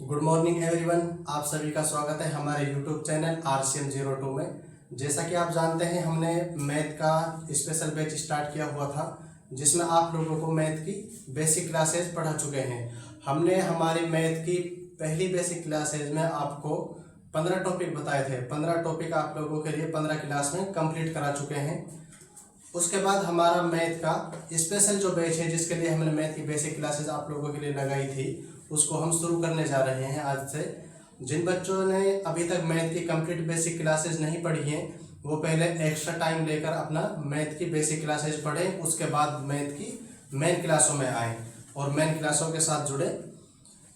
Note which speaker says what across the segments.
Speaker 1: Good morning everyone, आप सभी का स्वागत है हमारे यूट्यूब चैनल RCM02 में। जैसा कि आप जानते हैं, हमने मैथ का स्पेशल बैच स्टार्ट किया हुआ था जिसमें आप लोगों को मैथ की बेसिक क्लासेज पढ़ा चुके हैं। हमने हमारी मैथ की पहली बेसिक क्लासेज में आपको 15 टॉपिक बताए थे। 15 टॉपिक आप लोगों के लिए 15 क्लास में कंप्लीट करा चुके हैं। उसके बाद हमारा मैथ का स्पेशल जो बैच है जिसके लिए हमने मैथ की बेसिक क्लासेस आप लोगों के लिए लगाई थी, उसको हम शुरू करने जा रहे हैं आज से। जिन बच्चों ने अभी तक मैथ की कंप्लीट बेसिक क्लासेस नहीं पढ़ी हैं, वो पहले एक्स्ट्रा टाइम लेकर अपना मैथ की बेसिक क्लासेस पढ़ें, उसके बाद मैथ की मेन क्लासों में आएँ और मेन क्लासों के साथ जुड़े।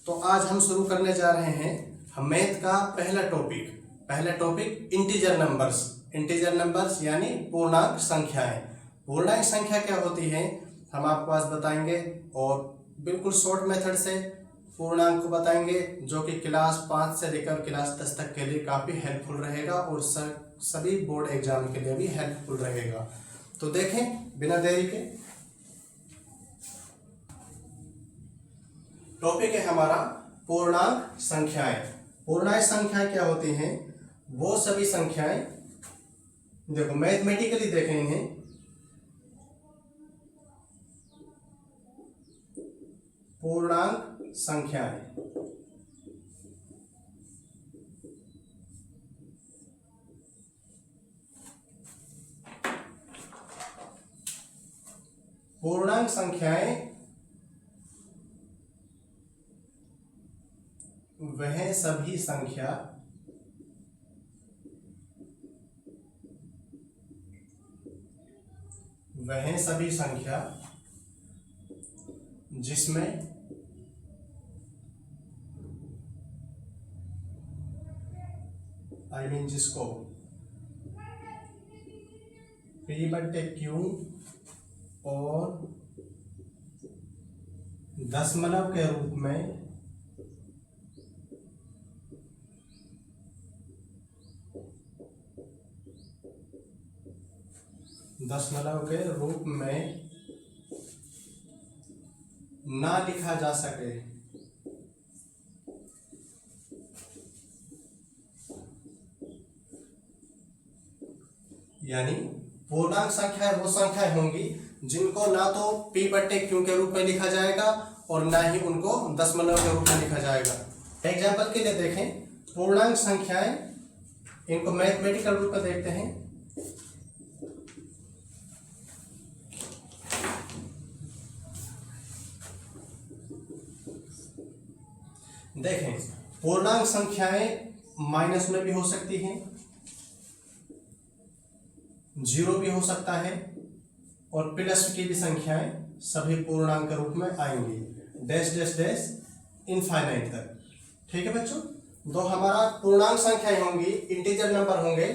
Speaker 1: तो आज हम शुरू करने जा रहे हैं मैथ का पहला टॉपिक इंटीजर नंबर्स यानी पूर्णांक संख्याएं। पूर्णांक संख्या क्या होती है हम आपको आज बताएंगे और बिल्कुल शॉर्ट मेथड से पूर्णांक को बताएंगे, जो कि क्लास 5 से लेकर क्लास 10 तक के लिए काफ़ी हेल्पफुल रहेगा और सभी बोर्ड एग्जाम के लिए भी हेल्पफुल रहेगा। तो देखें बिना देरी के, टॉपिक है हमारा पूर्णांक संख्याएं। पूर्णांक संख्याएं क्या होती हैं? वो सभी संख्याएं, देखो मैथमेटिकली देखेंगे, पूर्णांक संख्याएं पूर्णांक संख्याएं वह सभी संख्या जिसमें जिसको P/Q और दशमलव के रूप में ना लिखा जा सके, यानी पूर्णांक संख्याएं वो संख्याएं होंगी जिनको ना तो P/Q के रूप में लिखा जाएगा और ना ही उनको दशमलव के रूप में लिखा जाएगा। एग्जाम्पल के लिए देखें, पूर्णांक संख्याएं, इनको मैथमेटिकल रूप में देखते हैं। देखें, पूर्णांक संख्याएं माइनस में भी हो सकती हैं, 0 भी हो सकता है और प्लस की भी संख्याएं सभी पूर्णांक के रूप में आएंगी, डैश डैश डैश इनफाइनाइट तक। ठीक है बच्चों, तो हमारा पूर्णांक संख्याएं होंगी, इंटीजर नंबर होंगे,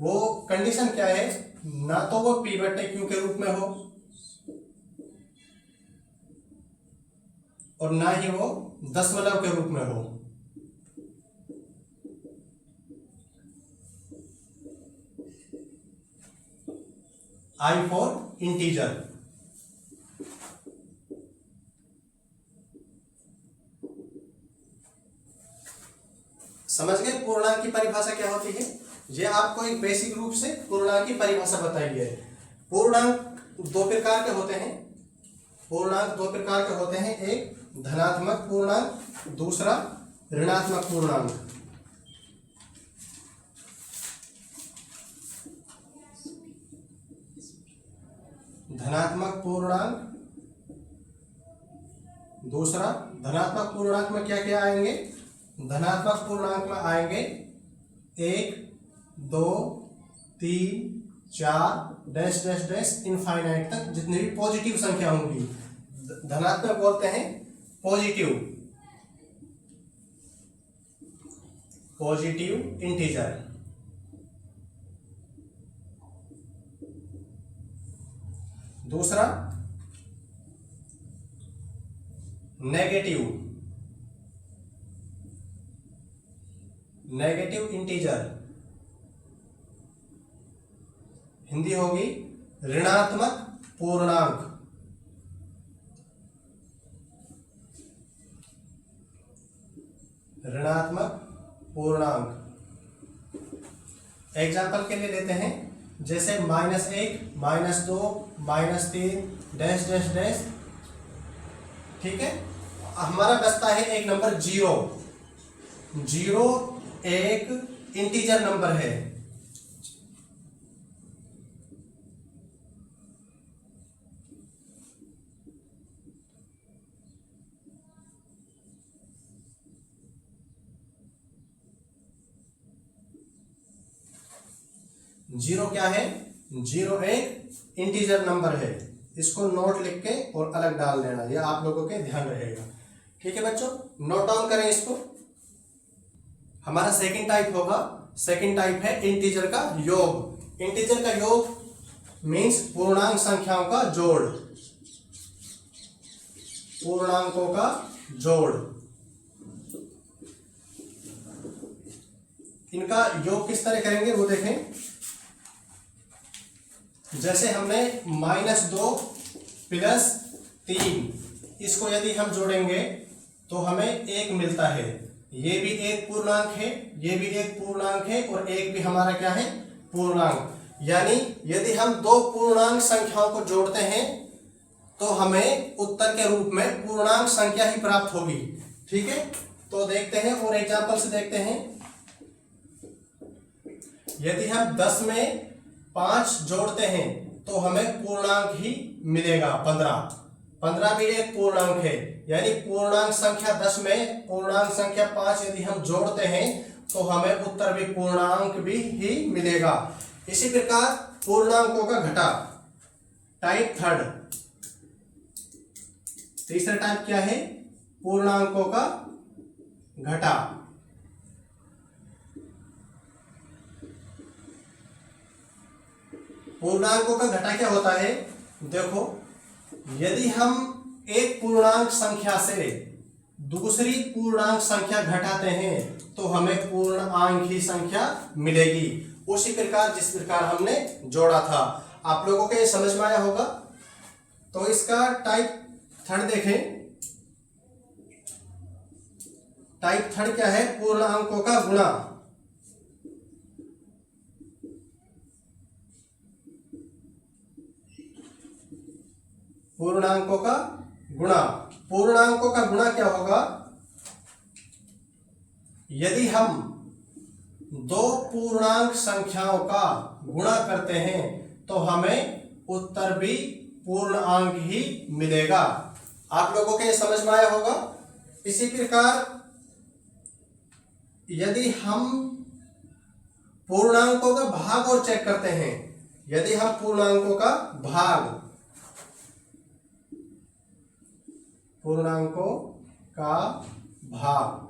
Speaker 1: वो कंडीशन क्या है? ना तो वो P/Q के रूप में हो और ना ही वो दशमलव के रूप में हो। I for integer. समझ गए पूर्णांक की परिभाषा क्या होती है? ये आपको एक बेसिक रूप से पूर्णांक की परिभाषा बताई है। पूर्णांक दो प्रकार के होते हैं, एक धनात्मक पूर्णांक, दूसरा ऋणात्मक पूर्णांक। धनात्मक पूर्णांक, दूसरा धनात्मक पूर्णांक में क्या क्या आएंगे? धनात्मक पूर्णांक में आएंगे 1, 2, 3, 4 डैश डैश डैश इनफाइनाइट तक जितनी भी पॉजिटिव संख्या होंगी। धनात्मक बोलते हैं पॉजिटिव इंटीजर। दूसरा नेगेटिव इंटीजर, हिंदी होगी ऋणात्मक पूर्णांक। ऋणात्मक पूर्णांक। एग्जाम्पल के लिए लेते हैं, जैसे -1, -2, -3 डैश डैश डैश। ठीक है, हमारा बचता है एक नंबर 0। 0 एक इंटीजर नंबर है। जीरो क्या है? 0 एक इंटीजर नंबर है। इसको नोट लिख के और अलग डाल देना, ये आप लोगों के ध्यान रहेगा। ठीक है बच्चों, नोट डाउन करें इसको। हमारा सेकंड टाइप होगा, सेकंड टाइप है इंटीजर का योग। इंटीजर का योग मीन्स पूर्णांक संख्याओं का जोड़, पूर्णांकों का जोड़। इनका योग किस तरह करेंगे वो देखें। जैसे हमने -2 + 3, इसको यदि हम जोड़ेंगे तो हमें 1 मिलता है। ये भी एक पूर्णांक है, ये भी एक पूर्णांक है, और एक भी हमारा क्या है? पूर्णांक। यानी यदि हम दो पूर्णांक संख्याओं को जोड़ते हैं तो हमें उत्तर के रूप में पूर्णांक संख्या ही प्राप्त होगी। ठीक है, तो देखते हैं और एग्जांपल से देखते हैं। यदि हम 10 में 5 जोड़ते हैं तो हमें पूर्णांक ही मिलेगा 15। 15 भी एक पूर्णांक है, यानी पूर्णांक संख्या 10 में पूर्णांक संख्या 5 यदि हम जोड़ते हैं तो हमें उत्तर भी पूर्णांक भी ही मिलेगा। इसी प्रकार पूर्णांकों का घटा, टाइप थर्ड। तीसरा टाइप क्या है? पूर्णांकों का घटा। पूर्णांकों का घटा क्या होता है? देखो, यदि हम एक पूर्णांक संख्या से दूसरी पूर्णांक संख्या घटाते हैं तो हमें पूर्णांक ही संख्या मिलेगी, उसी प्रकार जिस प्रकार हमने जोड़ा था। आप लोगों को ये समझ में आया होगा। तो इसका टाइप थर्ड देखें। टाइप थर्ड क्या है? पूर्णांकों का गुणा। पूर्णांकों का गुणा। पूर्णांकों का गुणा क्या होगा? यदि हम दो पूर्णांक संख्याओं का गुणा करते हैं तो हमें उत्तर भी पूर्णांक ही मिलेगा। आप लोगों के समझ में आया होगा। इसी प्रकार यदि हम पूर्णांकों का भाग और चेक करते हैं, यदि हम पूर्णांकों का भाग, पूर्णांकों का भाग,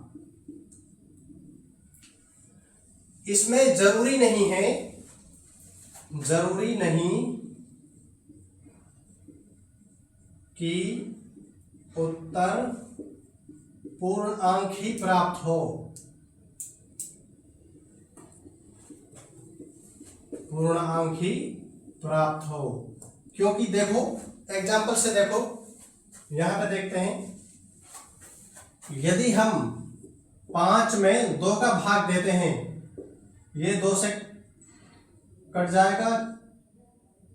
Speaker 1: इसमें जरूरी नहीं है, जरूरी नहीं कि उत्तर पूर्णांक ही प्राप्त हो। पूर्णांक ही प्राप्त हो, क्योंकि देखो एग्जाम्पल से देखो, यहां पे देखते हैं। यदि हम 5 में 2 का भाग देते हैं, ये 2 से कट जाएगा,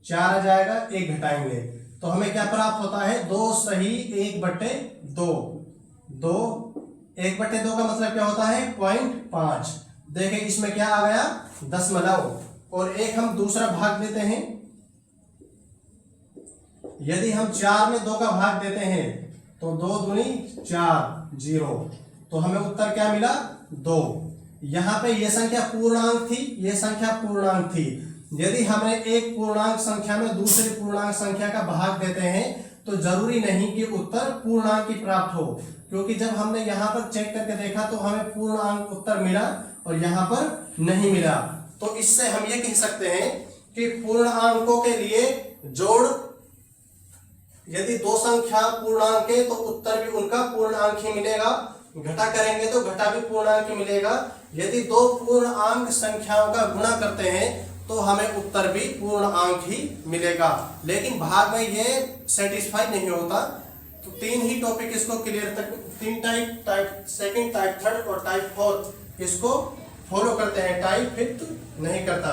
Speaker 1: 4 आ जाएगा, 1 घटाएंगे तो हमें क्या प्राप्त होता है? 2 सही 1/2। 2 1/2 का मतलब क्या होता है? 0.5। देखें इसमें क्या आ गया? दशमलव। और एक हम दूसरा भाग देते हैं। यदि हम 4 में 2 का भाग देते हैं तो 2 दूनी 4, 0, तो हमें उत्तर क्या मिला? 2। यहां पे ये संख्या पूर्णांक थी, ये संख्या पूर्णांक थी। यदि हमें एक पूर्णांक संख्या में दूसरी पूर्णांक संख्या का भाग देते हैं तो जरूरी नहीं कि उत्तर पूर्णांक ही प्राप्त हो, क्योंकि जब हमने यहाँ पर चेक करके देखा तो हमें पूर्णांक उत्तर मिला और यहाँ पर नहीं मिला। तो इससे हम ये कह सकते हैं कि पूर्णांकों के लिए जोड़, यदि 2 संख्या पूर्णांक है तो उत्तर भी उनका पूर्णांक ही मिलेगा। घटा करेंगे तो घटा भी पूर्णांक ही मिलेगा। यदि 2 पूर्णांक संख्याओं का गुणा करते हैं तो हमें उत्तर भी पूर्णांक ही मिलेगा। लेकिन भाग में ये सेटिस्फाई नहीं होता, तो 3 ही टॉपिक इसको क्लियर तक, 3 टाइप सेकंड, टाइप थर्ड और टाइप फोर्थ इसको फॉलो करते हैं, टाइप फिफ्थ नहीं करता।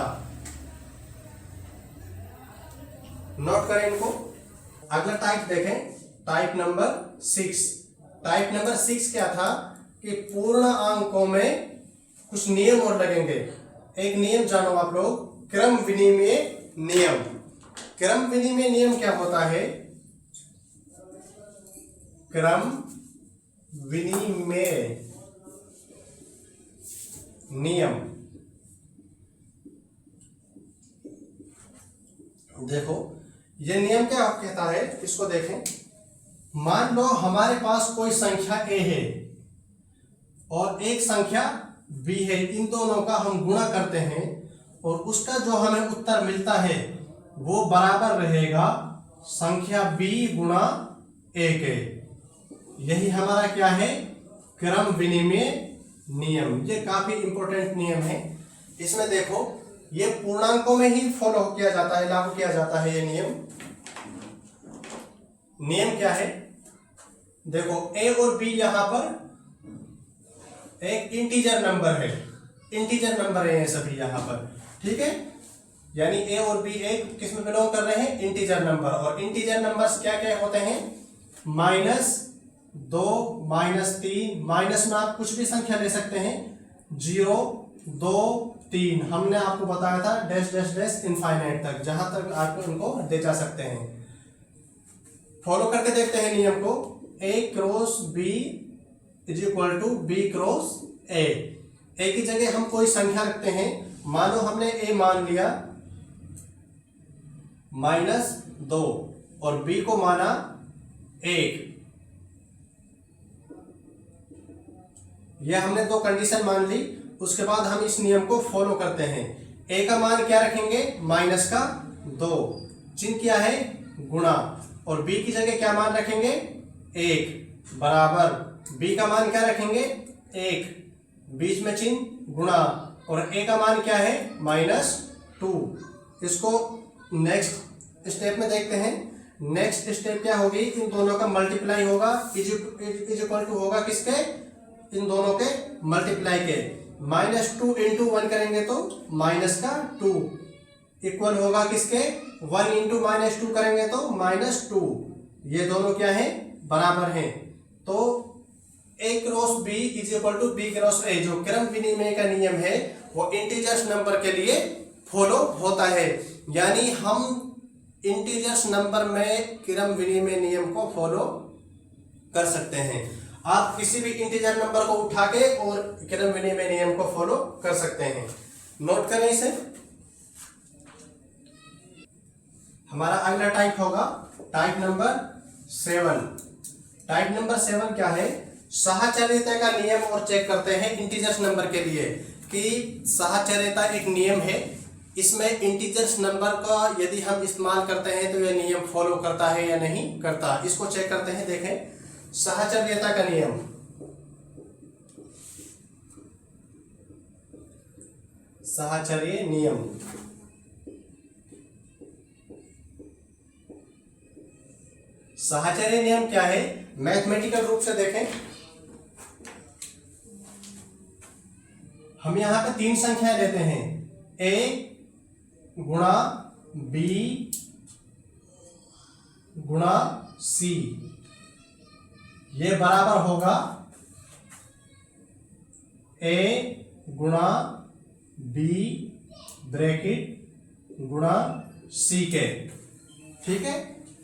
Speaker 1: नोट करें इनको। अगला टाइप देखें, टाइप नंबर 6। टाइप नंबर 6 क्या था कि पूर्ण अंकों में कुछ नियम और लगेंगे। एक नियम जानो आप लोग, क्रम विनिमय नियम। क्रम विनिमय नियम क्या होता है? क्रम विनिमय नियम, देखो ये नियम क्या कहता है, इसको देखें। मान लो हमारे पास कोई संख्या a है और एक संख्या b है, इन दोनों का हम गुणा करते हैं और उसका जो हमें उत्तर मिलता है वो बराबर रहेगा संख्या b गुणा a के। यही हमारा क्या है? क्रम विनिमय नियम। ये काफी इंपॉर्टेंट नियम है। इसमें देखो ये पूर्णांकों में ही फॉलो किया जाता है, लागू किया जाता है ये नियम। नियम क्या है? देखो a और b यहां पर एक इंटीजर नंबर है, इंटीजर नंबर है ये सभी यहां पर, ठीक है। यानी a और b एक किस में बिलोंग कर रहे हैं? Integer number. और इंटीजर नंबर्स क्या क्या होते हैं? -2, -3, माइनस में आप कुछ भी संख्या ले सकते हैं, 0, 2, 3। हमने आपको बताया था डैश डैश डैश इनफाइनाइट तक, जहां तक आप उनको दे जा सकते हैं। फॉलो करके देखते हैं नियम को। a cross b is equal to b cross a। a की जगह हम कोई संख्या रखते हैं। मानो हमने a मान लिया -2 और b को माना 1। यह हमने दो कंडीशन मान ली। उसके बाद हम इस नियम को फॉलो करते हैं। a का मान क्या रखेंगे? -2, चिन्ह क्या है? गुणा। और b की जगह क्या मान रखेंगे? 1 बराबर b का मान क्या रखेंगे? 1, बीच में चिन्ह गुणा। और a का मान क्या है? -2। इसको नेक्स्ट स्टेप में देखते हैं। नेक्स्ट स्टेप क्या होगी? इन दोनों का मल्टीप्लाई होगा, इज इक्वल टू होगा किसके? इन दोनों के मल्टीप्लाई के। -2 इंटू 1 करेंगे तो -2 इक्वल होगा किसके? 1 इंटू -2 करेंगे तो -2। ये दोनों क्या है? बराबर हैं। तो a cross b is equal to b cross a, जो क्रम विनिमय का नियम है वो इंटीजर्स नंबर के लिए फॉलो होता है। यानी हम इंटीजर्स नंबर में क्रम विनिमय नियम को फॉलो कर सकते हैं। आप किसी भी इंटीजर नंबर को उठा के और क्रम विनिमय नियम को फॉलो कर सकते हैं। नोट करें इसे। हमारा अगला टाइप होगा टाइप नंबर 7। टाइप नंबर 7 क्या है? साहचर्यता का नियम और चेक करते हैं इंटीजर्स नंबर के लिए कि साहचर्यता एक नियम है। इसमें इंटीजर्स नंबर का यदि हम इस्तेमाल करते हैं तो यह नियम फॉलो करता है या नहीं करता, इसको चेक करते हैं। देखें साहचर्यता का नियम। साहचर्य नियम, साहचर्य नियम क्या है? मैथमेटिकल रूप से देखें। हम यहां पे 3 संख्याएं लेते हैं, a गुणा b गुणा c। ये बराबर होगा a गुणा b ब्रैकेट गुणा c के, ठीक है।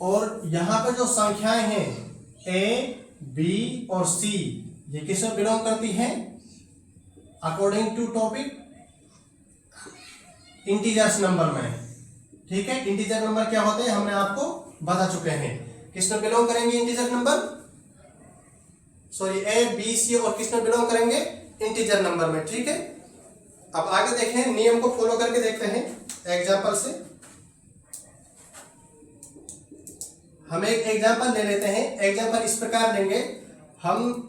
Speaker 1: और यहां पर जो संख्याएं हैं a, b और c, ये किसमें बिलोंग करती हैं? According to topic integers number में, ठीक है। इंटीजर नंबर क्या होते हैं हमने आपको बता चुके हैं। किसमें बिलोंग करेंगे integer number? Sorry a, b, c और किसमें बिलोंग करेंगे? इंटीजर नंबर में, ठीक है। अब आगे देखें, नियम को फॉलो करके देखते हैं एग्जांपल से। हम एक एग्जांपल ले लेते हैं। एग्जांपल इस प्रकार लेंगे, हम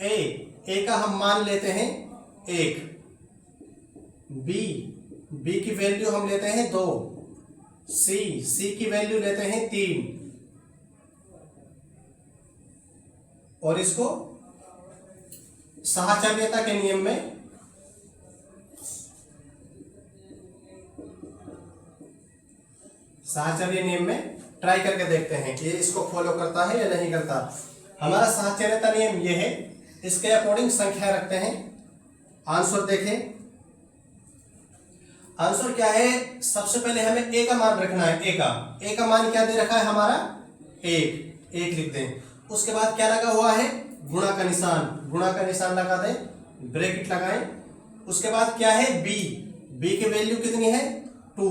Speaker 1: a का हम मान लेते हैं 1, b की वैल्यू हम लेते हैं 2, c की वैल्यू लेते हैं 3, और इसको साहचर्यता के नियम में साहचर्य नियम में ट्राई करके देखते हैं कि इसको फॉलो करता है या नहीं करता। हमारा साहचर्यता नियम ये है, इसके अकॉर्डिंग संख्या रखते हैं। आंसर देखें, आंसर क्या है, सबसे पहले हमें ए का मान रखना है। ए का मान क्या दे रखा है हमारा, एक लिख दें। उसके बाद क्या लगा हुआ है, गुणा का निशान लगा दें, ब्रैकेट लगाएं। उसके बाद क्या है, बी की वैल्यू कितनी है, 2।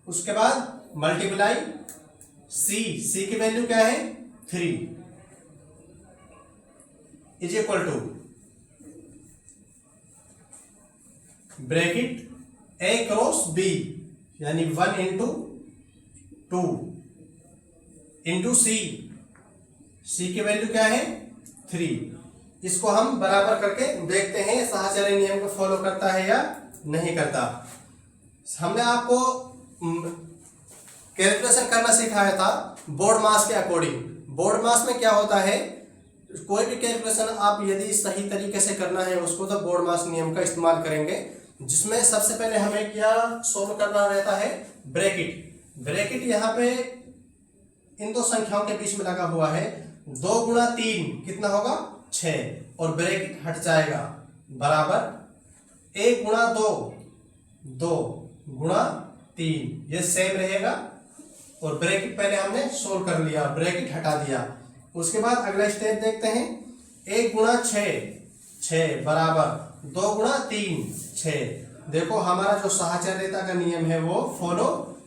Speaker 1: उसके बाद मल्टीप्लाई सी की वैल्यू क्या है, 3 is equal to bracket A cross B, यानी 1 इंटू 2 इंटू सी की वैल्यू क्या है, 3। इसको हम बराबर करके देखते हैं साहचर्य नियम को फॉलो करता है या नहीं करता। हमने आपको कैलकुलेशन करना सिखाया था बोर्ड मास के अकॉर्डिंग। बोर्ड मास में क्या होता है, कोई भी कैलकुलेशन आप यदि सही तरीके से करना है उसको तो बोर्ड मास नियम का इस्तेमाल करेंगे, जिसमें सबसे पहले हमें क्या सोल्व करना रहता है, ब्रैकेट यहाँ पे इन दो संख्याओं के बीच में लगा हुआ है। 2 गुणा 3 कितना होगा, 6, और ब्रैकेट हट जाएगा बराबर 1 गुणा 2 गुणा 3, ये सेम रहेगा। और ब्रैकेट पहले हमने सोल्व कर लिया, ब्रैकेट हटा दिया। उसके बाद अगला स्टेप देखते हैं, 1 गुणा 6 बराबर 2 गुणा 3 6। देखो हमारा जो साहचर्यता का नियम है वो फॉलो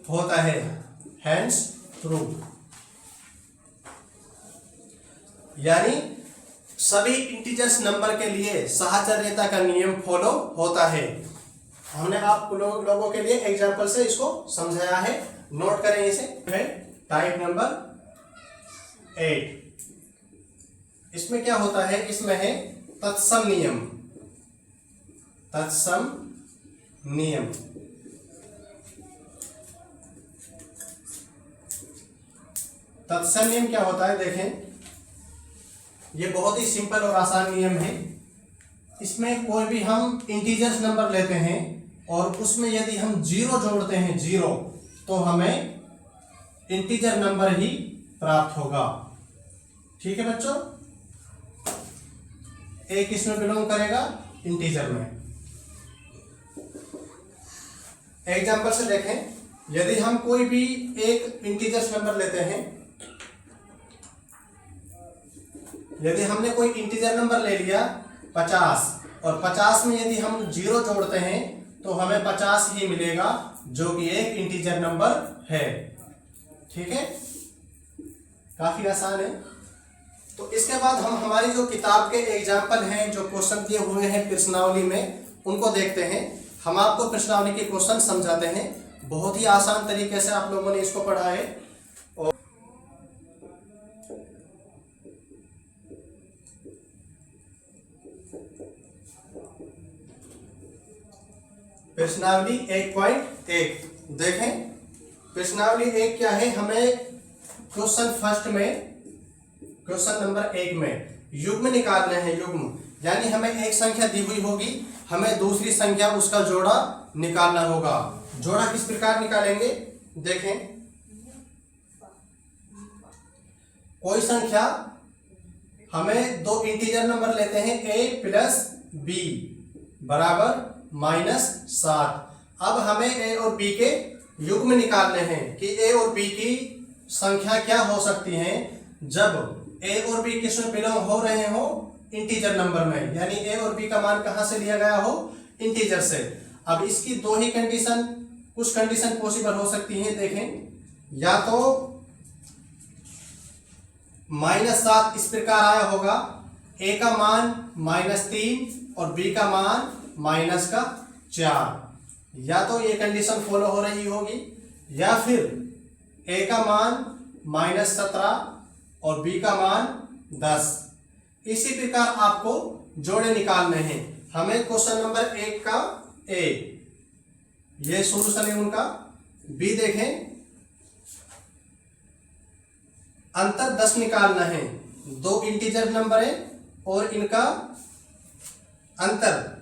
Speaker 1: होता है, हैंड्स थ्रू, यानी सभी इंटीजर्स नंबर के लिए साहचर्यता का नियम फॉलो होता है। हमने आप लोगों के लिए एग्जांपल से इसको समझाया है, नोट करें इसे। है टाइप नंबर 8। इसमें क्या होता है, इसमें है तत्सम नियम। तत्सम नियम क्या होता है, देखें ये बहुत ही सिंपल और आसान नियम है। इसमें कोई भी हम इंटीजर्स नंबर लेते हैं और उसमें यदि हम 0 जोड़ते हैं, 0, तो हमें इंटीजर नंबर ही प्राप्त होगा। ठीक है बच्चों, ए किसमें बिलोंग करेगा, इंटीजर में। एग्जांपल से देखें, यदि हम कोई भी एक इंटीजर्स नंबर लेते हैं, यदि हमने कोई इंटीजर नंबर ले लिया 50, और 50 में यदि हम 0 जोड़ते हैं तो हमें 50 ही मिलेगा, जो कि एक इंटीजर नंबर है। ठीक है, काफी आसान है। तो इसके बाद हम हमारी जो किताब के एग्जाम्पल हैं, जो क्वेश्चन दिए हुए हैं प्रश्नावली में, उनको देखते हैं। हम आपको प्रश्नावली के क्वेश्चन समझाते हैं, बहुत ही आसान तरीके से आप लोगों ने इसको पढ़ा है। और प्रश्नावली 1.1 देखें। प्रश्नावली 1 क्या है, हमें क्वेश्चन फर्स्ट में, क्वेश्चन नंबर 1 में युग्म निकालने हैं। युग्म यानी हमें एक संख्या दी हुई होगी, हमें दूसरी संख्या उसका जोड़ा निकालना होगा। जोड़ा किस प्रकार निकालेंगे, देखें। कोई संख्या, हमें 2 इंटीजर नंबर लेते हैं, a प्लस b बराबर -7। अब हमें a और b के युग्म निकालने हैं कि a और b की संख्या क्या हो सकती है जब a और b किस में बिलोंग हो रहे हो, इंटीजर नंबर में, यानी a और b का मान कहां से लिया गया हो, इंटीजर से। अब इसकी 2 ही कंडीशन, कुछ कंडीशन पॉसिबल हो सकती है। देखें, या तो -7 इस प्रकार आया होगा, a का मान -3 और b का मान -4, या तो ये कंडीशन फॉलो हो रही होगी, या फिर a का मान -17 और b का मान 10। इसी प्रकार आपको जोड़े निकालने हैं। हमें क्वेश्चन नंबर 1 का a, ये सॉल्यूशन है उनका। b देखें, अंतर 10 निकालना है, दो इंटीजर नंबर है और इनका अंतर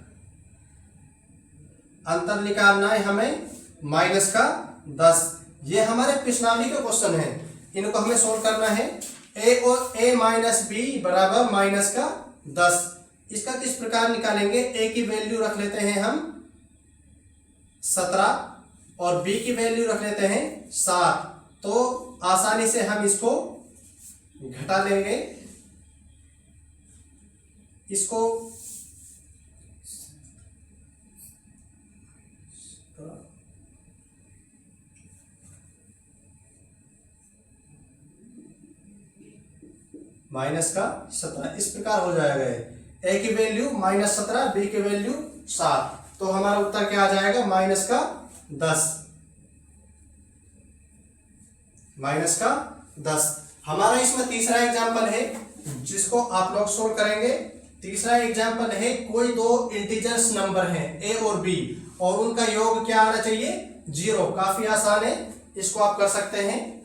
Speaker 1: निकालना है हमें माइनस का 10। ये हमारे प्रश्नावली का क्वेश्चन है, इनको हमें सोल्व करना है। a माइनस बी बराबर माइनस का 10। इसका किस प्रकार निकालेंगे? a की वैल्यू रख लेते हैं हम 17 और b की वैल्यू रख लेते हैं 7। तो आसानी से हम इसको घटा लेंगे। इसको माइनस का 17 इस प्रकार हो जाएगा। ए की वैल्यू माइनस 17, बी की वैल्यू 7, तो हमारा उत्तर क्या आ जाएगा? माइनस का 10। माइनस का 10। हमारा इसमें तीसरा एग्जाम्पल है जिसको आप लोग सोल्व करेंगे। तीसरा एग्जाम्पल है, कोई दो इंटीजर्स नंबर हैं ए और बी और उनका योग क्या आना चाहिए? 0। काफी आसान है, इसको आप कर सकते हैं।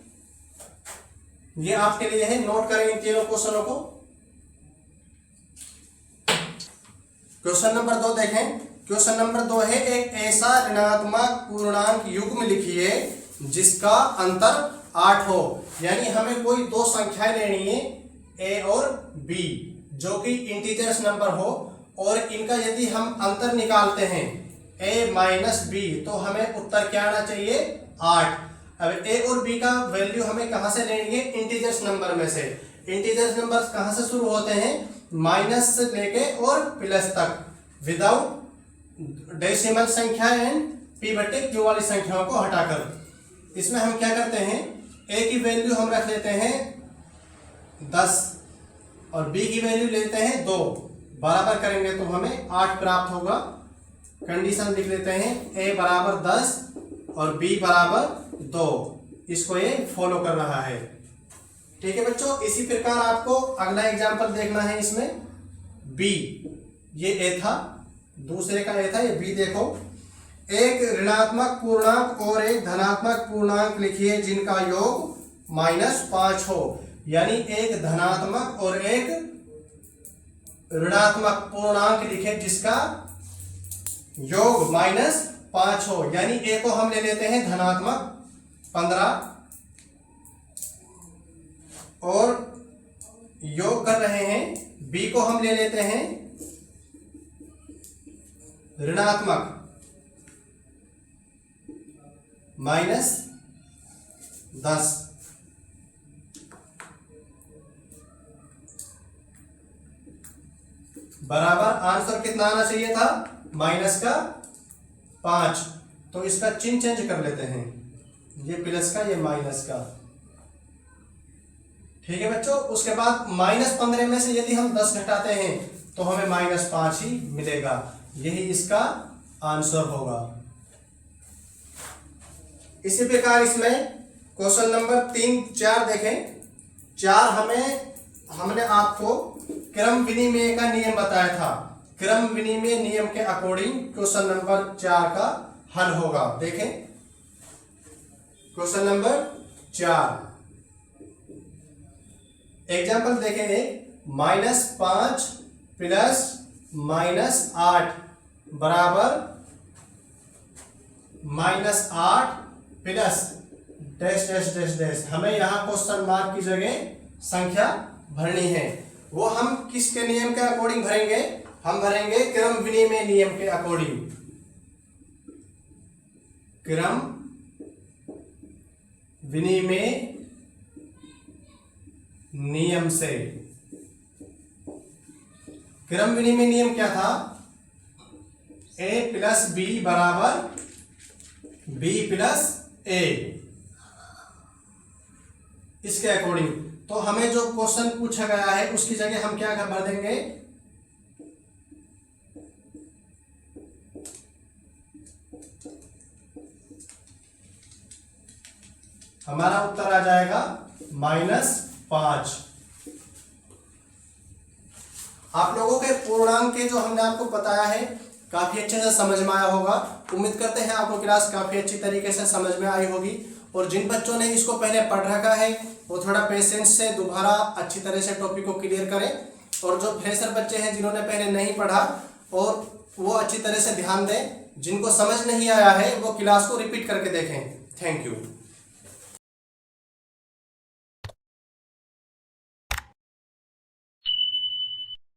Speaker 1: ये आपके लिए है, नोट करें इन तीनों क्वेश्चनों को। क्वेश्चन नंबर 2 देखें। क्वेश्चन नंबर 2 है, एक ऐसा ऋणात्मक पूर्णांक युग्म लिखिए जिसका अंतर 8 हो। यानी हमें कोई दो संख्याएं लेनी है ए और बी जो कि इंटीजर्स नंबर हो और इनका यदि हम अंतर निकालते हैं a माइनस बी तो हमें उत्तर क्या आना चाहिए? 8। अब a और b का वैल्यू हमें कहां से लेनी है? इंटीजर्स नंबर में से। इंटीजर्स नंबर कहां से शुरू होते हैं? माइनस से लेके और प्लस तक, विदाउट डेसिमल संख्या एंड p बटे q वाली संख्याओं को हटाकर। इसमें हम क्या करते हैं? a की वैल्यू हम रख लेते हैं 10 और b की वैल्यू लेते हैं 2। बराबर करेंगे तो हमें 8 प्राप्त होगा। कंडीशन लिख लेते हैं, a बराबर 10 और b बराबर 2। इसको ये फॉलो कर रहा है। ठीक है बच्चों, इसी प्रकार आपको अगला एग्जांपल देखना है। इसमें b, ये a था, दूसरे का a था, ये b। देखो, एक ऋणात्मक पूर्णांक और एक धनात्मक पूर्णांक लिखिए जिनका योग -5 हो। यानी एक धनात्मक और एक ऋणात्मक पूर्णांक लिखे जिसका योग -5 हो। यानी a को हम ले लेते हैं धनात्मक 15 और योग कर रहे हैं b को हम ले लेते हैं ऋणात्मक -10। बराबर आंसर कितना आना चाहिए था? माइनस का 5। तो इसका चिन्ह चेंज कर लेते हैं, ये प्लस का, ये माइनस का। ठीक है बच्चों, उसके बाद -15 में से यदि हम 10 घटाते हैं तो हमें -5 ही मिलेगा। यही इसका आंसर होगा। इसी प्रकार इसमें क्वेश्चन नंबर 3, 4 देखें। 4 हमने आपको क्रम विनिमय का नियम बताया था। क्रम विनिमय नियम के अकॉर्डिंग क्वेश्चन नंबर 4 का हल होगा। देखें क्वेश्चन नंबर 4, एग्जाम्पल देखें। -5 प्लस -8 बराबर -8 plus dash dash dash dash. हमें यहां क्वेश्चन मार्क की जगह संख्या भरनी है। वो हम किसके नियम के अकॉर्डिंग भरेंगे? हम भरेंगे क्रम विनिमय नियम के अकॉर्डिंग। क्रम विनिमय नियम से। क्रम विनिमय नियम क्या था? a प्लस बी बराबर b प्लस a। इसके अकॉर्डिंग तो हमें जो क्वेश्चन पूछा गया है उसकी जगह हम क्या भर देंगे? हमारा उत्तर आ जाएगा -5। आप लोगों के पूर्णांक के जो हमने आपको बताया है काफी अच्छे से समझ में आया होगा। उम्मीद करते हैं आपको क्लास काफी अच्छी तरीके से समझ में आई होगी और जिन बच्चों ने इसको पहले पढ़ रखा है वो थोड़ा पेशेंस से दोबारा अच्छी तरह से टॉपिक को क्लियर करें, और जो फ्रेशर बच्चे हैं जिन्होंने पहले नहीं पढ़ा और वो अच्छी तरह से ध्यान दें, जिनको समझ नहीं आया है वो क्लास को रिपीट करके देखें। Thank you.